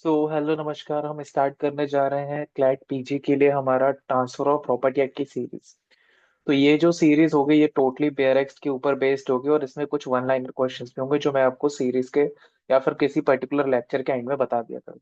Hello नमस्कार। हम start करने जा रहे हैं क्लैट पीजी के लिए हमारा ट्रांसफर ऑफ प्रॉपर्टी एक्ट की सीरीज। तो ये जो सीरीज होगी ये टोटली बेयर एक्ट के ऊपर बेस्ड होगी और इसमें कुछ वन लाइनर क्वेश्चंस भी होंगे जो मैं आपको सीरीज के या फिर किसी पर्टिकुलर लेक्चर के एंड में बता दिया करूँ।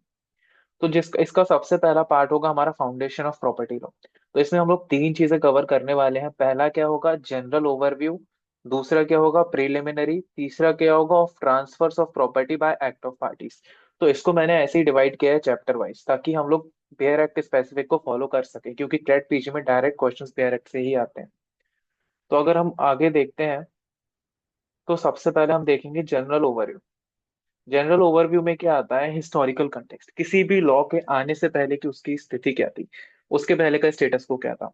तो जिसका इसका सबसे पहला पार्ट होगा हमारा फाउंडेशन ऑफ प्रॉपर्टी लॉ। तो इसमें हम लोग तीन चीजें कवर करने वाले हैं। पहला क्या होगा, जनरल ओवरव्यू। दूसरा क्या होगा, प्रिलिमिनरी। तीसरा क्या होगा, of transfers of property bye act of parties. तो इसको मैंने ऐसे ही डिवाइड किया है चैप्टर वाइज, ताकि हम लोग बेयर एक्ट स्पेसिफिक को फॉलो कर सके, क्योंकि क्रेट पीजी में डायरेक्ट क्वेश्चंस बेयर एक्ट से ही आते हैं। तो अगर हम आगे देखते हैं तो सबसे पहले हम देखेंगे जनरल ओवरव्यू। जनरल ओवरव्यू में क्या आता है, हिस्टोरिकल कंटेक्स्ट, किसी भी लॉ के आने से पहले की उसकी स्थिति क्या थी, उसके पहले का स्टेटस को क्या था।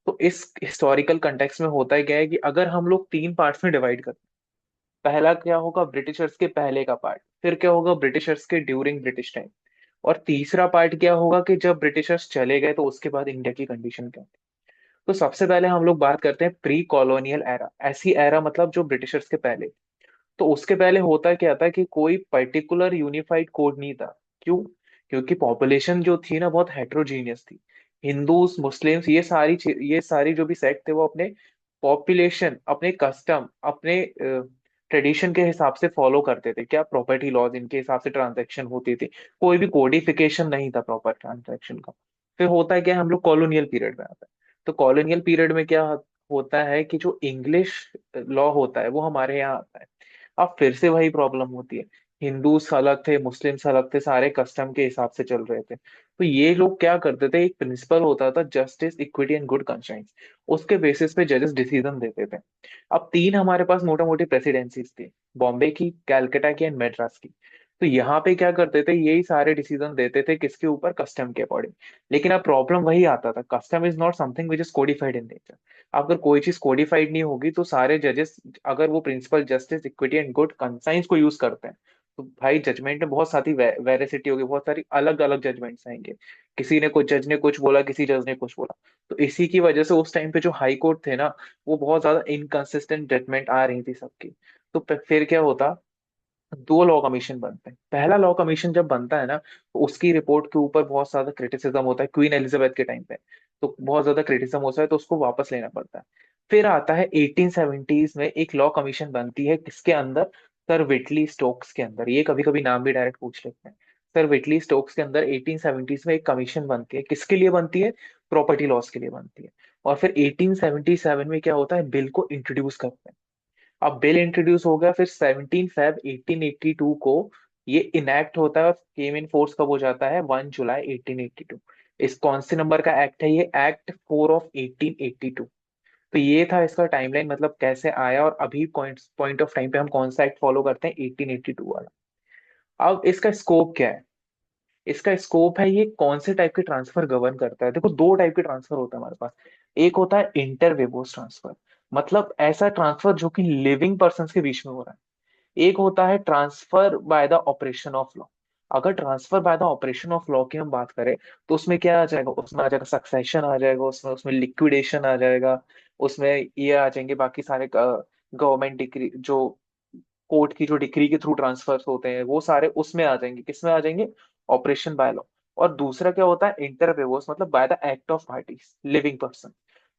तो इस हिस्टोरिकल कंटेक्स्ट में होता है क्या है कि अगर हम लोग तीन पार्ट्स में डिवाइड करते हैं, पहला क्या होगा ब्रिटिशर्स के पहले का पार्ट, फिर क्या होगा ब्रिटिशर्स के ड्यूरिंग ब्रिटिश टाइम, और तीसरा पार्ट क्या होगा कि जब ब्रिटिशर्स चले गए तो उसके बाद इंडिया की कंडीशन क्या थी। तो सबसे पहले हम लोग बात करते हैं प्री कॉलोनियल एरा। ऐसी एरा मतलब जो ब्रिटिशर्स के पहले। तो उसके पहले होता क्या था कि कोई पर्टिकुलर यूनिफाइड कोड नहीं था। क्यों? क्योंकि पॉपुलेशन जो थी ना बहुत हेट्रोजीनियस थी। हिंदूज, मुस्लिम्स, ये सारी जो भी सेक्ट थे वो अपने पॉपुलेशन, अपने कस्टम, अपने ट्रेडिशन के हिसाब से फॉलो करते थे। क्या? प्रॉपर्टी लॉज, इनके हिसाब से ट्रांजैक्शन होती थी। कोई भी कोडिफिकेशन नहीं था प्रॉपर ट्रांजैक्शन का। फिर होता है क्या, हम लोग कॉलोनियल पीरियड में आते हैं। तो कॉलोनियल पीरियड में क्या होता है कि जो इंग्लिश लॉ होता है वो हमारे यहाँ आता है। अब फिर से वही प्रॉब्लम होती है। हिंदूस अलग थे, मुस्लिम्स अलग थे, सारे कस्टम के हिसाब से चल रहे थे। तो ये लोग क्या करते थे, एक प्रिंसिपल होता था justice, equity and good conscience. उसके बेसिस पे जजेस डिसीजन देते थे। अब तीन हमारे पास मोटा मोटी प्रेसिडेंसीज थी, बॉम्बे की, कैलकाटा की एंड मैड्रास की। तो यहाँ पे क्या करते थे, यही सारे डिसीजन देते थे किसके ऊपर, कस्टम के अकॉर्डिंग। लेकिन अब प्रॉब्लम वही आता था, custom is not something which is codified in nature. अगर कोई चीज कोडिफाइड नहीं होगी तो सारे जजेस, अगर वो principle justice, equity and good conscience को यूज करते हैं, तो भाई जजमेंट में बहुत सारी वेरासिटी होगी, बहुत सारी अलग अलग जजमेंट्स आएंगे। किसी ने कुछ, जज ने कुछ बोला, किसी जज ने कुछ बोला। तो इसी की वजह से उस टाइम पे जो हाई कोर्ट थे ना, वो बहुत ज्यादा इनकंसिस्टेंट जजमेंट आ रही थी सबकी। तो फिर क्या होता, दो लॉ कमीशन बनते हैं। पहला लॉ कमीशन जब बनता है ना, तो उसकी रिपोर्ट के ऊपर बहुत ज्यादा क्रिटिसिज्म होता है क्वीन एलिजाबेथ के टाइम पे। तो बहुत ज्यादा क्रिटिसिज्म होता है, तो उसको वापस लेना पड़ता है। फिर आता है 1870s में एक लॉ कमीशन बनती है, किसके अंदर, सर विटली स्टोक्स के अंदर। ये कभी कभी नाम भी डायरेक्ट पूछ लेते हैं। सर विटली स्टोक्स के अंदर 1870s में एक कमीशन बनती है, किसके लिए बनती है, प्रॉपर्टी लॉस के लिए बनती है। और फिर 1877 में क्या होता है, बिल को इंट्रोड्यूस करते हैं। अब बिल इंट्रोड्यूस हो गया, फिर 17 फेब 1882 को ये इनैक्ट होता है, और केम इन फोर्स कब हो जाता है, 1 जुलाई 1882। इस कौन से नंबर का एक्ट है ये, एक्ट 4 ऑफ 1882। तो ये था इसका टाइमलाइन, मतलब कैसे आया, और अभी पॉइंट पॉइंट ऑफ टाइम पे हम कौन सा एक्ट फॉलो करते हैं, 1882 वाला। अब इसका स्कोप क्या है, इसका स्कोप है ये कौन से टाइप के ट्रांसफर गवर्न करता है। देखो दो टाइप के ट्रांसफर होता है हमारे पास। एक होता है इंटर वेबोस ट्रांसफर, मतलब ऐसा ट्रांसफर जो कि लिविंग पर्सन के बीच में हो रहा है। एक होता है transfer by the operation of law. अगर transfer by the operation of law की हम बात करें, तो उसमें क्या आ जाएगा, उसमें आ जाएगा सक्सेशन आ जाएगा, उसमें उसमें लिक्विडेशन आ जाएगा, उसमें ये आ जाएंगे बाकी सारे गवर्नमेंट डिग्री, जो कोर्ट की जो डिग्री के थ्रू ट्रांसफर होते हैं वो सारे उसमें आ जाएंगे, किसमें आ जाएंगे, ऑपरेशन बाय लॉ। और दूसरा क्या होता है, इंटर वेवोस, मतलब bye the act of parties, living person.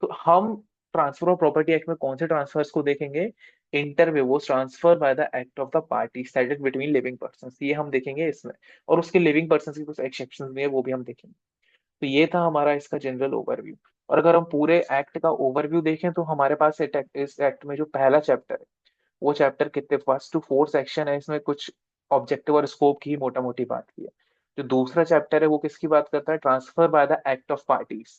तो हम ट्रांसफर ऑफ प्रॉपर्टी एक्ट में कौन से ट्रांसफर्स को देखेंगे, inter vivos transfer by the act of the party stated between living person, ये हम देखेंगे इसमें। और उसके लिविंग पर्सन की कुछ एक्सेप्शन भी है, वो भी हम देखेंगे। तो ये था हमारा इसका जनरल ओवरव्यू। और अगर हम पूरे एक्ट का ओवरव्यू देखें तो हमारे पास इस एक्ट में जो पहला चैप्टर है, वो चैप्टर कितने, फर्स्ट टू फोर्थ सेक्शन है, इसमें कुछ ऑब्जेक्टिव और स्कोप की मोटा मोटी बात की है। जो दूसरा चैप्टर है वो किसकी बात करता है, transfer by the act of parties,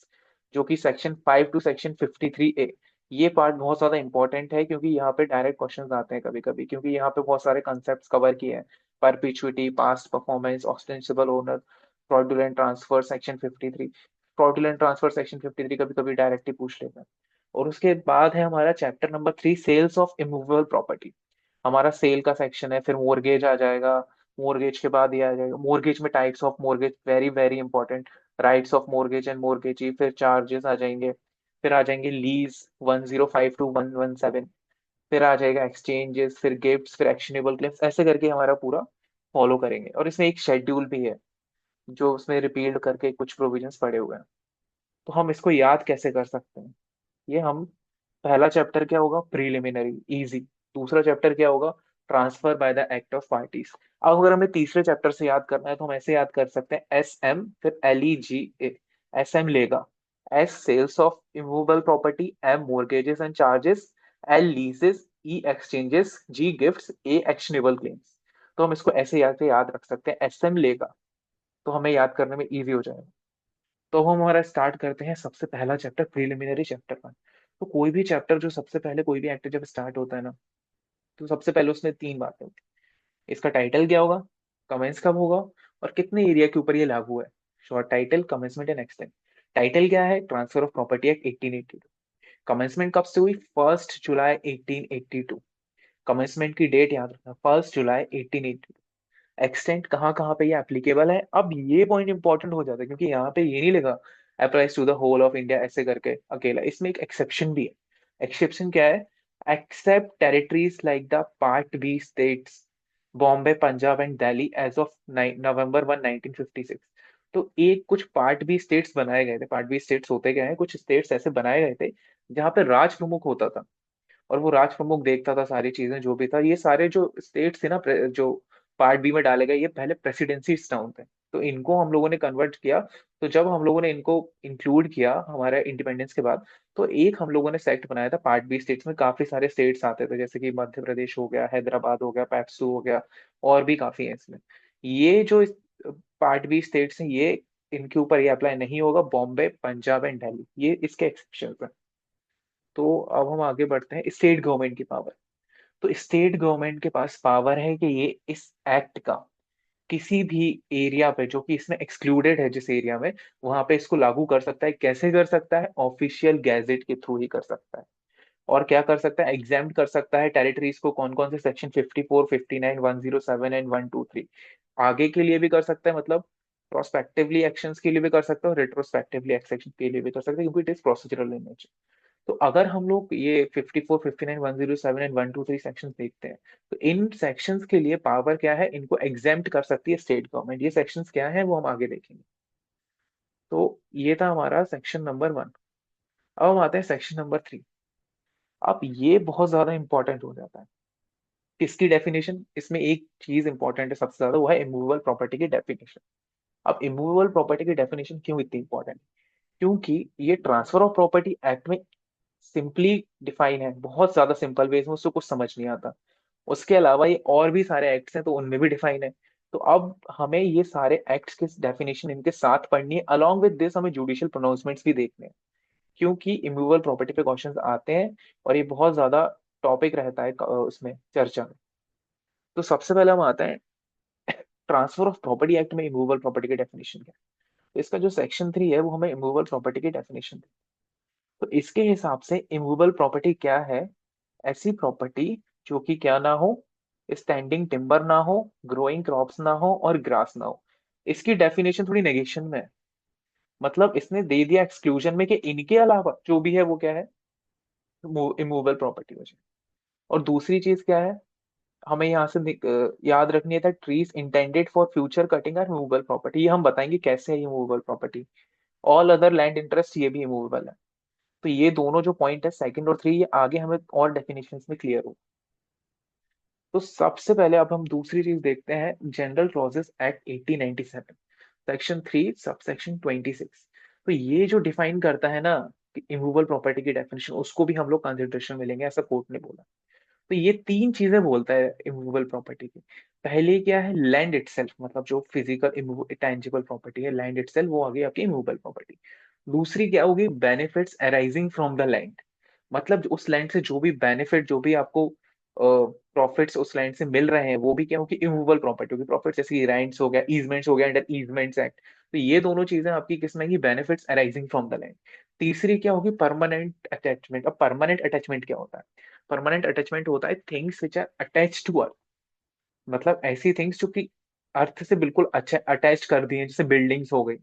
जो कि सेक्शन 5 टू सेक्शन 53A। ये पार्ट बहुत ज्यादा इंपॉर्टेंट है, क्योंकि यहाँ पे डायरेक्ट क्वेश्चंस आते हैं कभी कभी, क्योंकि यहाँ पे बहुत सारे कंसेप्ट कवर किए हैं। Perpetuity, past performance, ostensible owner, fraudulent transfer section 53। Fraudulent transfer section 53 कभी कभी डायरेक्ट ही पूछ लेते हैं। और उसके बाद है हमारा chapter number 3, sales of immovable property. हमारा सेल का सेक्शन है, फिर मोर्गेज आ जाएगा। मोर्गेज के बाद ये आ जाएगा, मोर्गेज में types of mortgage, very very important, rights of mortgage and mortgagee, फिर चार्जेस आ जाएंगे। फिर आ जाएंगे लीज 105 टू 117। फिर आ जाएगा एक्सचेंजेस, फिर गिफ्ट्स, फिर एक्शनेबल क्लेम्स, ऐसे करके हमारा पूरा फॉलो करेंगे। और इसमें एक शेड्यूल भी है, जो उसमें रिपील्ड करके कुछ प्रोविजंस पड़े हुए हैं। तो हम इसको याद कैसे कर सकते हैं? ये हम, पहला चैप्टर क्या होगा? Preliminary, easy. दूसरा चैप्टर क्या होगा? Transfer by the act of parties. अब अगर हमें तीसरे चैप्टर से याद करना है तो हम ऐसे याद कर सकते हैं, एस एम फिर LEGA। एस एम लेगा, S sales of immovable property, M mortgages and charges, L leases, E exchanges, G gifts, A actionable claims. तो हम इसको ऐसे याद रख सकते हैं, एस एम लेगा, तो हमें याद करने में इजी हो जाएगा। तो हम हमारा स्टार्ट करते हैं सबसे पहला चैप्टर, प्रीलिमिनरी चैप्टर 1। तो कोई भी चैप्टर जो सबसे पहले कोई भी एक्ट जब स्टार्ट होता है ना, तो सबसे पहले उसमें तीन बातें होती हैं। इसका टाइटल क्या होगा, कमेंस कब होगा, और कितने एरिया के ऊपर ये लागू है। Short title, commencement and extent. Title क्या है? Transfer of property act 1882। Commencement कब से हुई? 1 जुलाई 1882। कमेंसमेंट की डेट याद रखना, 1 जुलाई 1882। एक्सटेंट कहाँ कहाँ पे ये एप्लीकेबल है। अब ये पॉइंट इंपॉर्टेंट हो जाता है, क्योंकि यहाँ पे ये नहीं लिखा applies to the whole of India ऐसे करके अकेला, इसमें एक एक्सेप्शन भी है। एक्सेप्शन क्या है? Except territories like the part B states, Bombay, Punjab and Delhi as of November 1 1956। तो एक कुछ पार्ट बी स्टेट्स बनाए गए थे। पार्ट बी स्टेट्स होते क्या है? कुछ स्टेट्स ऐसे बनाए गए थे जहाँ पे राज प्रमुख होता था, और वो राज प्रमुख देखता था सारी चीजें जो भी था। ये सारे जो स्टेट्स थे ना, जो पार्ट बी में डाले गए, ये पहले प्रेसिडेंसी टाउन थे। तो इनको हम लोगों ने कन्वर्ट किया। तो जब हम लोगों ने इनको इंक्लूड किया हमारे इंडिपेंडेंस के बाद, तो एक हम लोगों ने सेक्ट बनाया था पार्ट बी स्टेट्स में। काफी सारे स्टेट्स आते थे, जैसे कि मध्य प्रदेश हो गया, हैदराबाद हो गया, पैप्सू हो गया, और भी काफी है इसमें। ये जो पार्ट बी स्टेट्स हैं, ये इनके ऊपर ये अप्लाई नहीं होगा। बॉम्बे, पंजाब एंड दिल्ली, ये इसके एक्सेप्शन है। तो अब हम आगे बढ़ते हैं, स्टेट गवर्नमेंट की पावर। तो स्टेट गवर्नमेंट के पास पावर है कि ये इस एक्ट का किसी भी एरिया पे जो कि इसमें एक्सक्लूडेड है, जिस एरिया में, वहां पे इसको लागू कर सकता है। कैसे कर सकता है? ऑफिशियल गैजेट के थ्रू ही कर सकता है। और क्या कर सकता है? एग्जाम्प्ट कर सकता है टेरिटरीज को। कौन कौन से? Section 54, 59, 107 and 123। आगे के लिए भी कर सकता है, मतलब प्रोस्पेक्टिवली एक्शंस के लिए भी कर सकता है, और रिट्रोस्पेक्टिवली एक्शन के लिए भी कर सकता है, क्योंकि it is procedural in nature. तो अगर हम लोग ये 54, 59, 107 एंड 123 सेक्शंस देखते हैं, तो इन सेक्शंस के लिए पावर क्या है? इनको एग्जेम्प्ट कर सकती है स्टेट गवर्नमेंट। ये सेक्शंस क्या है वो हम आगे देखेंगे। तो ये था हमारा सेक्शन नंबर 1। अब हम आते हैं सेक्शन नंबर 3। अब ये बहुत ज्यादा इंपॉर्टेंट हो जाता है। किसकी डेफिनेशन? इसमें एक चीज इंपॉर्टेंट है सबसे ज्यादा, वो है इमूवेबल प्रॉपर्टी की डेफिनेशन। अब इमूवेबल प्रॉपर्टी की डेफिनेशन क्यों इतनी इंपॉर्टेंट? क्योंकि ये ट्रांसफर ऑफ प्रॉपर्टी एक्ट में सिंपली डिफाइन है, बहुत ज्यादा सिंपल वे में, उसको कुछ समझ नहीं आता। उसके अलावा ये और भी सारे एक्ट्स हैं, तो उनमें भी डिफाइन है। तो अब हमें ये सारे एक्ट्स की डेफिनेशन इनके साथ पढ़नी है। अलॉन्ग विद दिस हमें जुडिशियल प्रोनाउंसमेंट्स भी देखने हैं, क्योंकि इमूवेबल प्रॉपर्टी पे क्वेश्चंस आते हैं, और ये बहुत ज्यादा टॉपिक रहता है उसमें चर्चा में। तो सबसे पहले हम आते हैं ट्रांसफर ऑफ प्रॉपर्टी एक्ट में इमूवेबल प्रॉपर्टी की डेफिनेशन क्या है। तो इसका जो सेक्शन 3 है वो हमें इमूवेबल प्रॉपर्टी की डेफिनेशन। तो इसके हिसाब से इमूवेबल प्रॉपर्टी क्या है? ऐसी प्रॉपर्टी जो कि क्या ना हो? स्टैंडिंग टिम्बर ना हो, ग्रोइंग क्रॉप्स ना हो, और ग्रास ना हो। इसकी डेफिनेशन थोड़ी नेगेशन में है। मतलब इसने दे दिया एक्सक्लूजन में कि इनके अलावा जो भी है वो क्या है? इमूवेबल प्रॉपर्टी हो जाए। और दूसरी चीज क्या है हमें यहाँ से याद रखनी है था? Trees intended for future cutting are movable property. ये हम बताएंगे कैसे है ये movable property. All other land interest ये भी इमूवेबल है। तो ये दोनों जो पॉइंट है, सेकंड और 3, ये आगे हमें और डेफिनेशन में क्लियर हो। तो सबसे पहले अब हम दूसरी चीज देखते हैं, general clauses act 1897, section 3 sub section 26। तो ये जो डिफाइन करता है ना इमूवेबल प्रॉपर्टी की डेफिनेशन, उसको भी हम लोग कंसिडरेशन में लेंगे, ऐसा कोर्ट ने बोला। तो ये तीन चीजें बोलता है इमूवेबल प्रॉपर्टी की। पहले क्या है? लैंड इटसेल्फ, मतलब जो फिजिकल टेंजिबल प्रॉपर्टी है, लैंड इटसेल्फ, वो आ गई आपकी इमूवेबल प्रॉपर्टी। दूसरी क्या होगी? Benefits arising from the land, मतलब उस लैंड से जो भी बेनिफिट, जो भी आपको प्रॉफिट्स उस लैंड से मिल रहे हैं, वो भी क्या होगी? इमूवेबल प्रॉपर्टी होगी। प्रॉफिट जैसे रेंट्स हो गया, ईजमेंट्स हो गया अंडर ईजमेंट्स एक्ट। तो ये दोनों चीजें आपकी किसमें की? Benefits arising from the land. तीसरी क्या होगी? Permanent attachment. अब परमानेंट अटैचमेंट क्या होता है? परमानेंट अटैचमेंट होता है things which are attach to earth, मतलब ऐसी थिंग्स जो कि अर्थ से बिल्कुल अच्छा अटैच कर दी हैं, जैसे बिल्डिंग्स हो गई,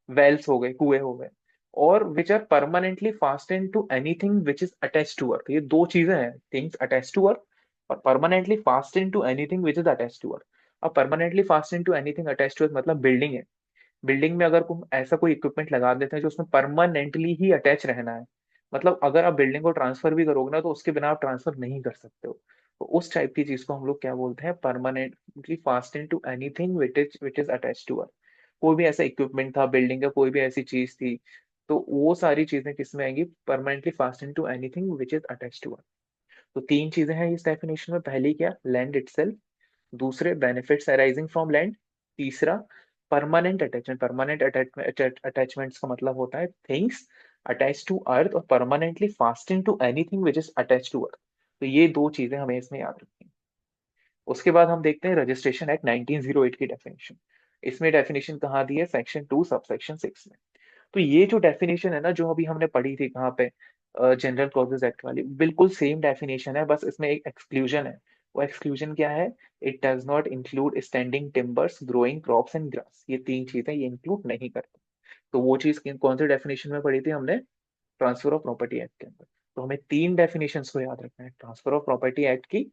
वेल्स हो गए, कुएं हो गए। और which are permanently fastened to anything which is attach to earth. ये दो चीजें हैं, थिंग्स अटैच टू अर्थ और permanently fastened to anything which is attach to earth. अब permanently fastened to anything attach to earth मतलब building है। Building में अगर तुम ऐसा कोई इक्विपमेंट लगा देते हैं जो उसमें परमानेंटली ही अटैच रहना है, मतलब अगर आप बिल्डिंग को ट्रांसफर भी करोगे ना तो उसके बिना आप ट्रांसफर नहीं कर सकते हो, तो उस टाइप की चीज को हम लोग क्या बोलते हैं, permanently fasten to anything which is attach to earth. कोई भी ऐसा इक्विपमेंट था बिल्डिंग का, कोई भी ऐसी चीज थी, तो वो सारी चीजें किसमें आएंगी, permanently fasten to anything which is attach to earth. तो तीन चीजें हैं इस डेफिनेशन में, पहली क्या, लैंड इटसेल्फ, दूसरे बेनिफिट्स अराइजिंग फ्रॉम लैंड, तीसरा परमानेंट अटैचमेंट। परमानेंट अटैचमेंट्स का मतलब होता है थिंग्स अटैच टू अर्थ, और permanently fasting to anything which is attach to earth. तो ये दो चीजें हमें इसमें याद रखनी है। उसके बाद हम देखते हैं रजिस्ट्रेशन एक्ट 1908 की डेफिनेशन। इसमें डेफिनेशन कहाँ दी है, सेक्शन 2 सबसेक्शन 6 में। तो ये जो डेफिनेशन है ना, जो अभी हमने पढ़ी थी कहाँ पे, जनरल क्लॉजेज एक्ट वाली, बिल्कुल सेम डेफिनेशन है, बस इसमें एक एक्सक्लूजन है। वो एक्सक्लूजन क्या है, it does not include standing timbers, growing crops and grass, ये तीन चीजें ये इंक्लूड नहीं करते। तो वो चीज कौन सी डेफिनेशन में पढ़ी थी हमने, ट्रांसफर ऑफ प्रॉपर्टी एक्ट के अंदर। तो हमें तीन डेफिनेशंस को याद रखना है, ट्रांसफर ऑफ प्रॉपर्टी एक्ट की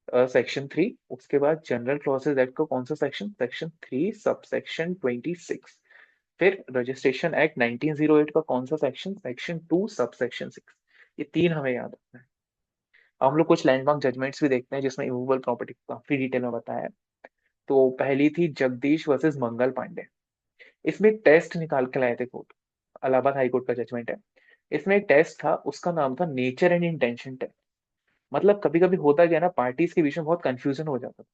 सेक्शन 3, उसके बाद जनरल क्लॉजेज एक्ट का कौन सा सेक्शन, सेक्शन 3 सबसेक्शन 26, फिर रजिस्ट्रेशन एक्ट 1908 का कौन सा सेक्शन, सेक्शन 2 सबसेक्शन 6। ये तीन हमें याद रखना है। अब हम लोग कुछ लैंडमार्क जजमेंट्स भी देखते हैं जिसमें इमूवेबल प्रॉपर्टी को काफी डिटेल में बताया है। तो पहली थी जगदीश वर्सेस मंगल पांडे। इसमें एक टेस्ट निकाल के लाए थे कोर्ट, इलाहाबाद हाई कोर्ट का जजमेंट है। इसमें एक टेस्ट था, उसका नाम था नेचर एंड इंटेंशन टेस्ट। मतलब कभी कभी होता क्या है ना, पार्टीज के बीच में बहुत कंफ्यूजन हो जाता था।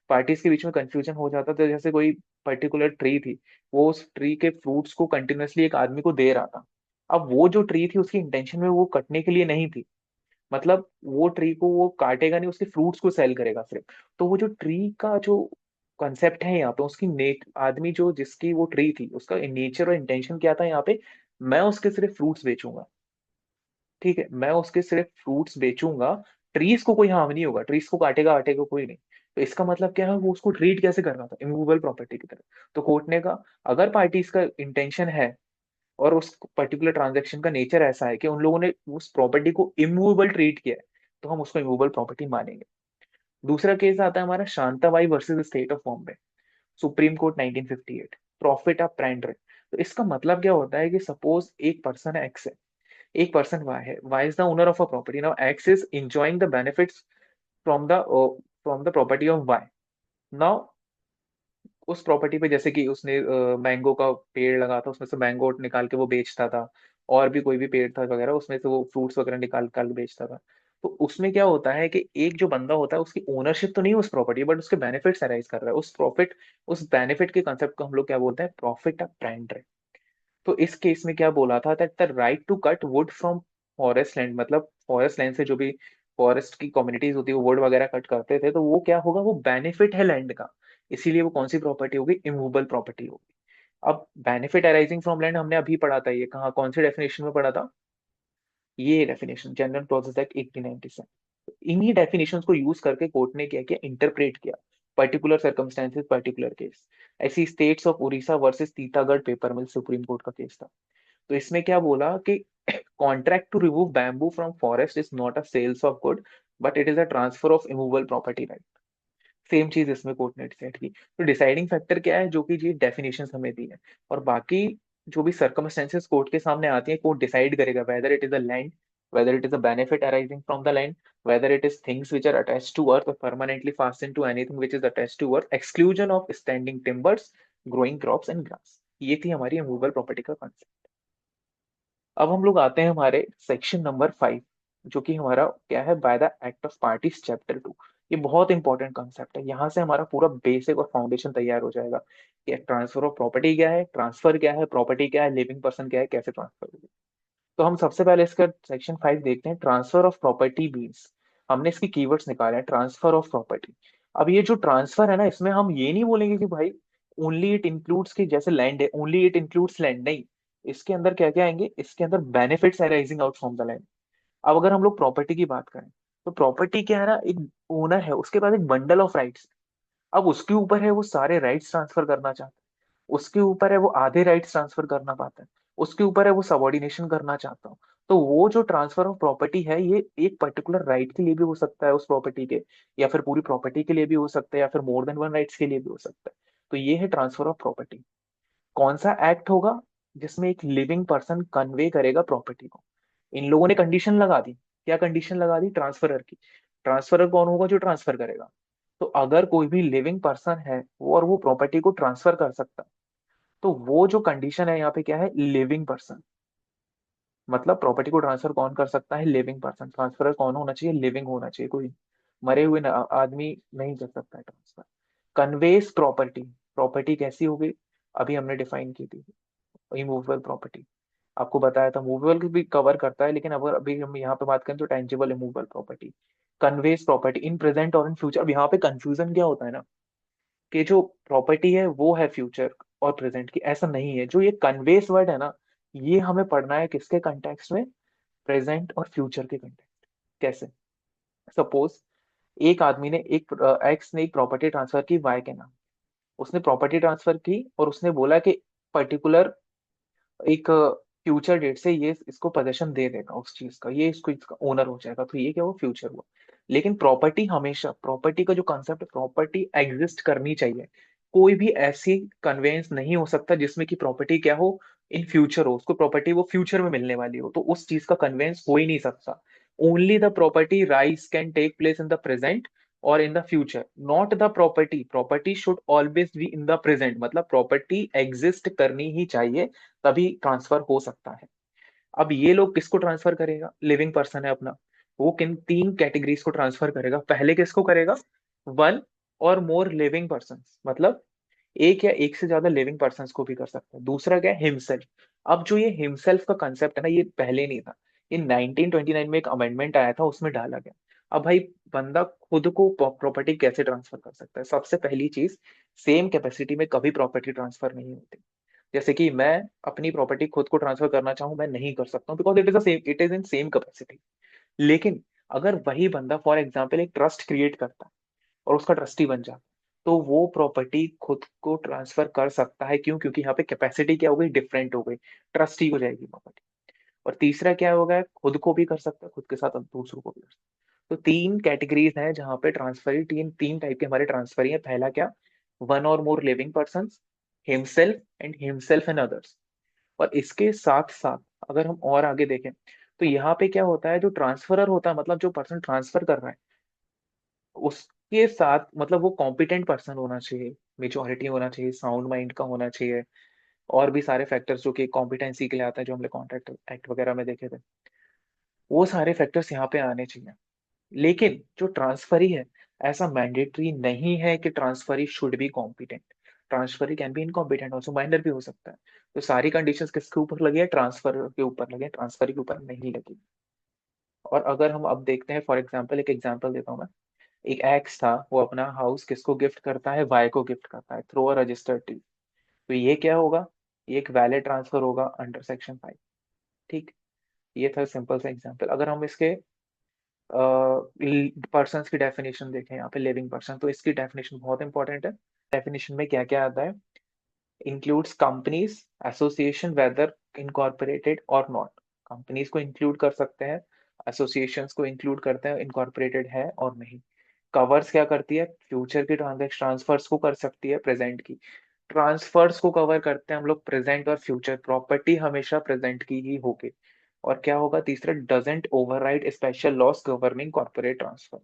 पार्टीज के बीच में कंफ्यूजन हो जाता था, जैसे कोई पर्टिकुलर ट्री थी, वो उस ट्री के फ्रूट्स को कंटिन्यूअसली एक आदमी को दे रहा था। अब वो जो ट्री थी उसकी इंटेंशन में वो कटने के लिए नहीं थी, मतलब वो ट्री को वो काटेगा नहीं, उसके फ्रूट्स को सेल करेगा सिर्फ। तो वो जो ट्री का जो कंसेप्ट है यहाँ पे, उसकी आदमी जो जिसकी वो ट्री थी, उसका नेचर और इंटेंशन क्या था यहाँ पे, मैं उसके सिर्फ फ्रूट्स बेचूंगा। ठीक है, मैं उसके सिर्फ फ्रूट्स बेचूंगा, ट्रीज को कोई हार्म नहीं होगा, ट्रीज को काटेगा आटेगा कोई नहीं। तो इसका मतलब क्या है, वो उसको ट्रीट कैसे कर रहा था, इमूवेबल प्रॉपर्टी की तरह। तो कोर्ट ने कहा, अगर पार्टीज का इंटेंशन है और उस पर्टिकुलर ट्रांजेक्शन का नेचर ऐसा है कि उन लोगों ने उस प्रॉपर्टी को इमूवेबल ट्रीट किया है, तो हम उसको इमूवेबल प्रॉपर्टी मानेंगे। दूसरा केस आता है हमारा Shantabai versus state of Bombay, supreme court 1958, profit of prendre. तो इसका मतलब क्या होता है कि सपोज एक पर्सन है एक्स है, एक पर्सन वाई है, Y is the owner of a property, now X is enjoying the benefits from the property of Y. Now उस प्रॉपर्टी पे जैसे कि उसने मैंगो का पेड़ लगा था, उसमें से मैंगो निकाल के वो बेचता था, और भी कोई भी पेड़ था वगैरह, उसमें से वो फ्रूट्स वगैरह निकाल निकाल के बेचता था। तो उसमें क्या होता है कि एक जो बंदा होता है उसकी ओनरशिप तो नहीं है उस प्रॉपर्टी, बट उसके बेनिफिट्स अराइज कर रहा है, उस प्रॉफिट, उस बेनिफिट के कंसेप्ट को हम लोग क्या बोलते हैं, प्रॉफिट ऑफ प्रेंडर। तो इस केस में क्या बोला था, that the right to cut wood from forest land, मतलब फॉरेस्ट लैंड से जो भी फॉरेस्ट की कम्युनिटीज होती है वो वुड वगैरह कट करते थे, तो वो क्या होगा, वो बेनिफिट है लैंड का, इसीलिए वो कौन सी प्रॉपर्टी होगी, इमूवेबल प्रॉपर्टी होगी। अब बेनिफिट अराइजिंग फ्रॉम लैंड हमने अभी पढ़ा था, ये कहाँ कौन सी डेफिनेशन में पढ़ा था, ये डेफिनेशन जनरल क्लॉजेस एक्ट 1897। इन्हीं डेफिनेशंस को यूज करके कोर्ट ने क्या किया, इंटरप्रेट किया, पर्टिकुलर सर्कमस्टेंसेस पर्टिकुलर केस। ऐसी states of Orissa versus Titagarh paper mill, supreme court का केस था। तो इसमें क्या बोला कि contract to remove bamboo from forest is not a sales of good, but it is a transfer of immovable property right. Same चीज इसमें कोर्ट ने डिसाइड की। तो डिसाइडिंग फैक्टर क्या है, जो कि ये डेफिनेशन हमें दी है, और बाकी जो भी सर्कमस्टेंसेस कोर्ट के सामने आती है, कोर्ट डिसाइड करेगा whether it is a land, whether it is a benefit arising from the land, whether it is things which are attached to earth or permanently fastened to anything which is attached to earth, exclusion of standing timbers, growing crops and grass। ये थी हमारी immovable property का concept. अब हम लोग आते हैं हमारे सेक्शन नंबर 5, जो कि हमारा क्या है, bye the act of parties chapter 2। ये बहुत इंपॉर्टेंट कॉन्सेप्ट है, यहाँ से हमारा पूरा बेसिक और फाउंडेशन तैयार हो जाएगा कि ट्रांसफर ऑफ प्रॉपर्टी क्या है, ट्रांसफर क्या है, प्रॉपर्टी क्या है, लिविंग पर्सन क्या है, कैसे ट्रांसफर होगी। तो हम सबसे पहले इसका सेक्शन 5 देखते हैं, ट्रांसफर ऑफ प्रॉपर्टी मीन्स। हमने इसकी कीवर्ड्स निकाले हैं, ट्रांसफर ऑफ प्रॉपर्टी। अब ये जो ट्रांसफर है ना, इसमें हम ये नहीं बोलेंगे कि भाई ओनली इट इंक्लूड्स, कि जैसे लैंड है ओनली इट इंक्लूड्स लैंड, नहीं। इसके अंदर क्या क्या आएंगे, इसके अंदर benefits arising out from the land. अब अगर हम लोग प्रॉपर्टी की बात करें, तो प्रॉपर्टी क्या है ना, एक ओनर है, उसके पास एक बंडल ऑफ राइट्स। अब उसके ऊपर है वो सारे राइट्स ट्रांसफर करना चाहता है, उसके ऊपर है वो आधे राइट्स ट्रांसफर करना पाता है, उसके ऊपर है वो सबॉर्डिनेशन करना चाहता हूँ। तो वो जो ट्रांसफर ऑफ प्रॉपर्टी है, ये एक पर्टिकुलर राइट के लिए भी हो सकता है उस प्रॉपर्टी के, या फिर पूरी प्रॉपर्टी के लिए भी हो सकता है, या फिर मोर देन वन राइट्स के लिए भी हो सकता है। तो ये है ट्रांसफर ऑफ प्रॉपर्टी। कौन सा एक्ट होगा जिसमें एक लिविंग पर्सन कन्वे करेगा प्रॉपर्टी को। इन लोगों ने कंडीशन लगा दी। क्या कंडीशन लगा दी? ट्रांसफरर की। ट्रांसफरर कौन होगा? जो ट्रांसफर करेगा। तो अगर कोई भी लिविंग पर्सन है वो और वो प्रॉपर्टी को ट्रांसफर कर सकता है, तो वो जो कंडीशन है यहाँ पे क्या है? Living person. मतलब प्रॉपर्टी को ट्रांसफर कौन कर सकता है? Living person. ट्रांसफर कौन होना चाहिए? लिविंग होना चाहिए। कोई मरे हुए आदमी नहीं कर सकता है ट्रांसफर। कन्वेस प्रॉपर्टी। प्रॉपर्टी कैसी होगी? अभी हमने डिफाइन की थी, इमूवेबल प्रॉपर्टी। आपको बताया था मूवेबल भी कवर करता है, लेकिन अगर अभी हम यहाँ पे बात करें तो tangible immovable property. Conveys property in present और इन फ्यूचर। अब यहाँ पे कंफ्यूजन क्या होता है ना, कि जो प्रॉपर्टी है वो है फ्यूचर और प्रेजेंट की, ऐसा नहीं है। जो ये कन्वेस वर्ड है ना, ये हमें पढ़ना है किसके कंटेक्स्ट में? प्रेजेंट और फ्यूचर के कंटेक्स्ट। कैसे? सपोज एक आदमी ने एक एक्स ने एक प्रॉपर्टी ट्रांसफर की वाई के नाम। उसने प्रॉपर्टी ट्रांसफर की और उसने बोला कि पर्टिकुलर एक फ्यूचर डेट से ये इसको पोजेशन दे देगा उस चीज का, ये इसको इसका ओनर हो जाएगा। तो ये क्या हुआ? फ्यूचर हुआ। लेकिन प्रॉपर्टी हमेशा, प्रॉपर्टी का जो कंसेप्ट है, प्रॉपर्टी एग्जिस्ट करनी चाहिए। कोई भी ऐसी कन्वेंस नहीं हो सकता जिसमें कि प्रॉपर्टी क्या हो? इन फ्यूचर हो, उसको प्रॉपर्टी वो फ्यूचर में मिलने वाली हो, तो उस चीज का कन्वेंस हो ही नहीं सकता। Only the property rights can take place in the present और in the future, not the property. Property should always be in the present. मतलब प्रॉपर्टी एग्जिस्ट करनी ही चाहिए, तभी ट्रांसफर हो सकता है। अब ये लोग किसको ट्रांसफर करेगा? लिविंग पर्सन है अपना। वो किन तीन कैटेगरीज को ट्रांसफर करेगा? पहले किसको करेगा? वन और मोर लिविंग पर्सन, मतलब एक या एक से ज्यादा लिविंग पर्सन को भी कर सकता है। दूसरा क्या है? हिमसेल्फ। अब जो ये हिमसेल्फ का कंसेप्ट है ना, ये पहले नहीं था। ये 1929 में एक अमेंडमेंट आया था, उसमें डाला गया। अब भाई बंदा खुद को प्रॉपर्टी कैसे ट्रांसफर कर सकता है? सबसे पहली चीज, सेम कैपेसिटी में कभी प्रॉपर्टी ट्रांसफर नहीं होती। जैसे कि मैं अपनी प्रॉपर्टी खुद को ट्रांसफर करना चाहूं, मैं नहीं कर सकता हूं, because it is in same capacity. लेकिन अगर वही बंदा फॉर एग्जाम्पल एक ट्रस्ट क्रिएट करता है और उसका ट्रस्टी बन जाता, तो वो प्रॉपर्टी खुद को ट्रांसफर कर सकता है। क्यों? क्योंकि यहाँ पे कैपेसिटी क्या हो गई? डिफरेंट हो गई। ट्रस्टी हो जाएगी प्रॉपर्टी। और तीसरा क्या होगा? खुद को भी कर सकता है, खुद के साथ दूसरों को भी कर सकता है। तो तीन कैटेगरीज हैं जहां पे ट्रांसफरी, तीन तीन टाइप के हमारे ट्रांसफरी है। पहला क्या? वन और more living person, himself and himself and others. और इसके साथ साथ अगर हम और आगे देखें, तो यहाँ पे क्या होता है? जो ट्रांसफरर होता है, मतलब जो पर्सन ट्रांसफर कर रहा है, उसके साथ मतलब वो कॉम्पिटेंट पर्सन होना चाहिए, मेजोरिटी होना चाहिए, साउंड माइंड का होना चाहिए, और भी सारे फैक्टर्स जो कि कॉम्पिटेंसी के लिए आता है, जो हमने कॉन्ट्रैक्ट एक्ट वगैरह में देखे थे, वो सारे फैक्टर्स यहाँ पे आने चाहिए। लेकिन जो ट्रांसफरी है, ऐसा मैंडेटरी नहीं है कि transferee should be competent. Transferee can be incompetent also, minor भी हो सकता है। तो सारी कंडीशंस किसके ऊपर लगी है? ट्रांसफर के ऊपर लगे, ट्रांसफरी के ऊपर नहीं लगी। और अगर हम अब देखते हैं, फॉर एग्जाम्पल एक एग्जाम्पल देता हूँ मैं। एक एक्स था, वो अपना हाउस किसको गिफ्ट करता है? वाई को गिफ्ट करता है थ्रू अ रजिस्टर्ड डीड। तो ये क्या होगा? ये एक वैलिड ट्रांसफर होगा अंडर सेक्शन 5। ठीक। ये था सिंपल सा एग्जांपल। अगर हम इसके पर्सन की डेफिनेशन देखें यहाँ पे, लिविंग पर्सन, तो इसकी डेफिनेशन बहुत इंपॉर्टेंट है। डेफिनेशन में क्या क्या आता है? Includes companies, association weather incorporated और नॉट। कंपनीज को इंक्लूड कर सकते हैं, एसोसिएशंस को इंक्लूड करते हैं, इनकॉर्पोरेटेड है और नहीं। कवर्स क्या करती है? फ्यूचर की ट्रांजेक्शन ट्रांसफर्स को कर सकती है, प्रेजेंट की ट्रांसफर्स को कवर करते हैं हम लोग, प्रेजेंट और फ्यूचर। प्रॉपर्टी हमेशा प्रेजेंट की ही होगी। और क्या होगा तीसरा? Doesn't override special loss governing corporate transfer.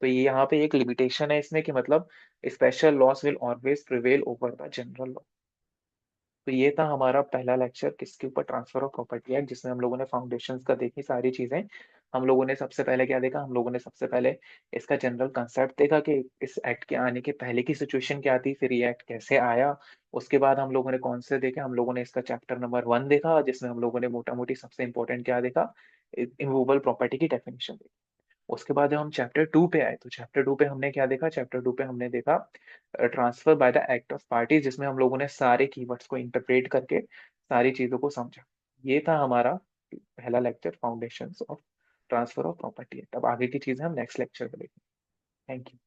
तो ये यहाँ पे एक लिमिटेशन है इसमें, कि मतलब special loss will always prevail over the general law. तो ये था हमारा पहला लेक्चर किसके ऊपर? ट्रांसफर ऑफ प्रॉपर्टी एक्ट, जिसमें हम लोगों ने फाउंडेशंस का देखी सारी चीजें। हम लोगों ने सबसे पहले क्या देखा? हम लोगों ने सबसे पहले इसका जनरल कंसेप्ट देखा कि इस एक्ट के आने के पहले की सिचुएशन क्या थी, फिर ये एक्ट कैसे आया। उसके बाद हम लोगों ने कौन से देखे? हम लोगों ने इसका चैप्टर नंबर 1 देखा, जिसमें हम लोगों ने मोटा मोटी सबसे इंपॉर्टेंट क्या देखा? इमूवेबल प्रॉपर्टी की डेफिनेशन देखी। उसके बाद जब हम चैप्टर 2 पे आए, तो चैप्टर 2 पे हमने क्या देखा? चैप्टर 2 पे हमने देखा transfer by the act of party, जिसमें हम लोगों ने सारे कीवर्ड्स को इंटरप्रेट करके सारी चीजों को समझा। ये था हमारा पहला lecture, foundations of transfer of property. अब आगे की चीजें हम नेक्स्ट लेक्चर में देखेंगे। Thank you.